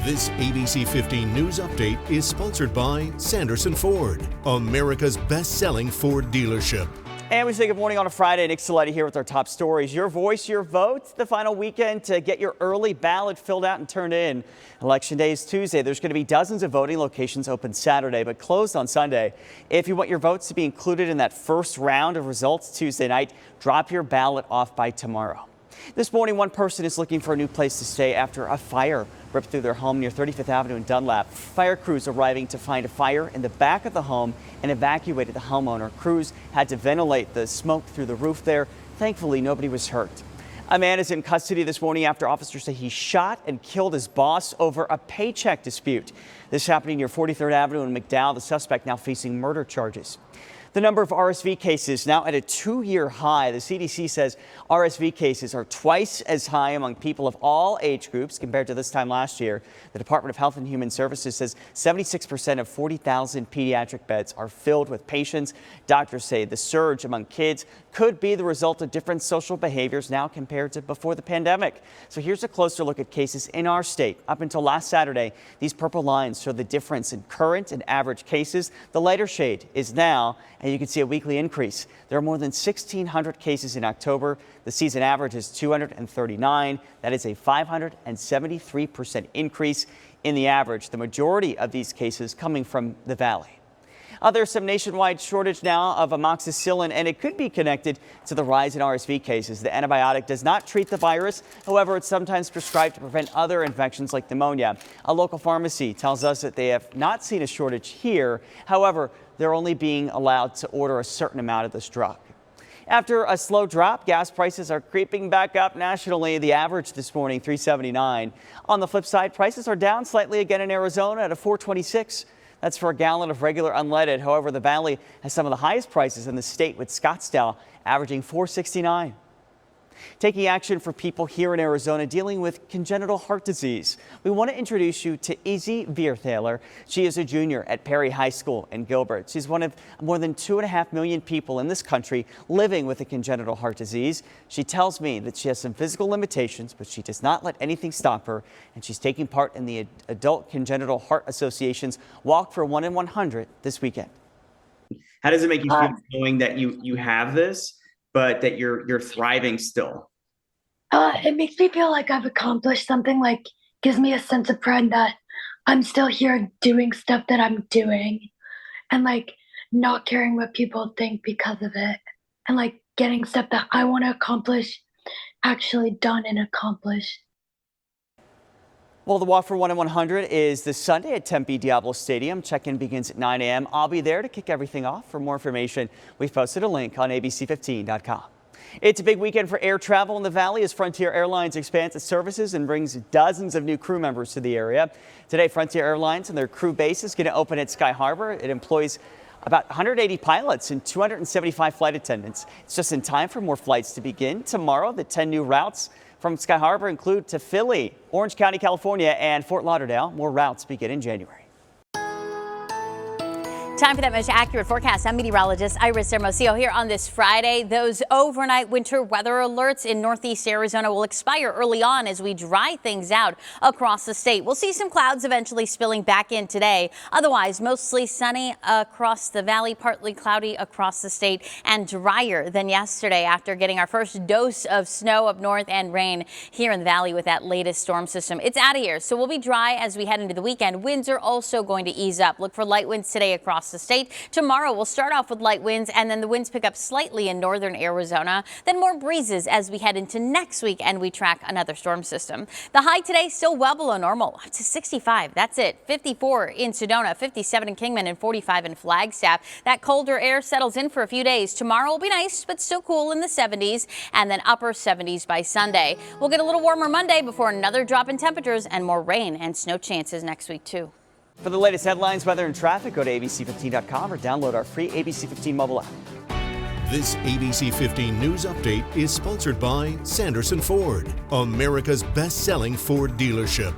This ABC 15 News Update is sponsored by Sanderson Ford, America's best-selling Ford dealership. And we say good morning on a Friday. Nick Saletti here with our top stories. Your voice, your vote. The final weekend to get your early ballot filled out and turned in. Election day is Tuesday. There's going to be dozens of voting locations open Saturday, but closed on Sunday. If you want your votes to be included in that first round of results Tuesday night, drop your ballot off by tomorrow. This morning, one person is looking for a new place to stay after a fire ripped through their home near 35th Avenue in Dunlap. Fire crews arriving to find a fire in the back of the home and evacuated the homeowner. Crews had to ventilate the smoke through the roof there. Thankfully, nobody was hurt. A man is in custody this morning after officers say he shot and killed his boss over a paycheck dispute. This happening near 43rd Avenue in McDowell. The suspect now facing murder charges. The number of RSV cases now at a 2-year high. The CDC says RSV cases are twice as high among people of all age groups compared to this time last year. The Department of Health and Human Services says 76% of 40,000 pediatric beds are filled with patients. Doctors say the surge among kids could be the result of different social behaviors now compared to before the pandemic. So here's a closer look at cases in our state. Up until last Saturday, these purple lines show the difference in current and average cases. The lighter shade is now, and you can see a weekly increase. There are more than 1,600 cases in October. The season average is 239. That is a 573% increase in the average. The majority of these cases coming from the Valley. There's some nationwide shortage now of amoxicillin, and it could be connected to the rise in RSV cases. The antibiotic does not treat the virus. However, it's sometimes prescribed to prevent other infections like pneumonia. A local pharmacy tells us that they have not seen a shortage here. However, they're only being allowed to order a certain amount of this drug. After a slow drop, gas prices are creeping back up nationally. The average this morning, $3.79. On the flip side, prices are down slightly again in Arizona at a $4.26. That's for a gallon of regular unleaded. However, the Valley has some of the highest prices in the state, with Scottsdale averaging $4.69. Taking action for people here in Arizona dealing with congenital heart disease. We want to introduce you to Izzy Vierthaler. She is a junior at Perry High School in Gilbert. She's one of more than 2.5 million people in this country living with a congenital heart disease. She tells me that she has some physical limitations, but she does not let anything stop her. And she's taking part in the Adult Congenital Heart Association's Walk for 1 in 100 this weekend. How does it make you feel knowing that you have this, but that you're thriving still? It makes me feel like I've accomplished something, like gives me a sense of pride that I'm still here doing stuff that I'm doing, and like not caring what people think because of it, and like getting stuff that I want to accomplish actually done and accomplished. Well, the Walk for 1 in 100 is this Sunday at Tempe Diablo Stadium. Check-in begins at 9 a.m. I'll be there to kick everything off. For more information, we've posted a link on ABC15.com. It's a big weekend for air travel in the Valley as Frontier Airlines expands its services and brings dozens of new crew members to the area. Today, Frontier Airlines and their crew base is going to open at Sky Harbor. It employs about 180 pilots and 275 flight attendants. It's just in time for more flights to begin tomorrow. The 10 new routes from Sky Harbor include to Philly, Orange County, California, and Fort Lauderdale. More routes begin in January. Time for that most accurate forecast. I'm meteorologist Iris Hermosillo here on this Friday. Those overnight winter weather alerts in northeast Arizona will expire early on as we dry things out across the state. We'll see some clouds eventually spilling back in today. Otherwise, mostly sunny across the valley, partly cloudy across the state, and drier than yesterday after getting our first dose of snow up north and rain here in the valley with that latest storm system. It's out of here, so we'll be dry as we head into the weekend. Winds are also going to ease up. Look for light winds today across the state. Tomorrow we'll start off with light winds, and then the winds pick up slightly in northern Arizona, then more breezes as we head into next week and we track another storm system. The high today still well below normal, up to 65. That's it. 54 in Sedona, 57 in Kingman, and 45 in Flagstaff. That colder air settles in for a few days. Tomorrow will be nice, but still cool in the 70s, and then upper 70s by Sunday. We'll get a little warmer Monday before another drop in temperatures and more rain and snow chances next week too. For the latest headlines, weather, and traffic, go to ABC15.com or download our free ABC15 mobile app. This ABC 15 News Update is sponsored by Sanderson Ford, America's best-selling Ford dealership.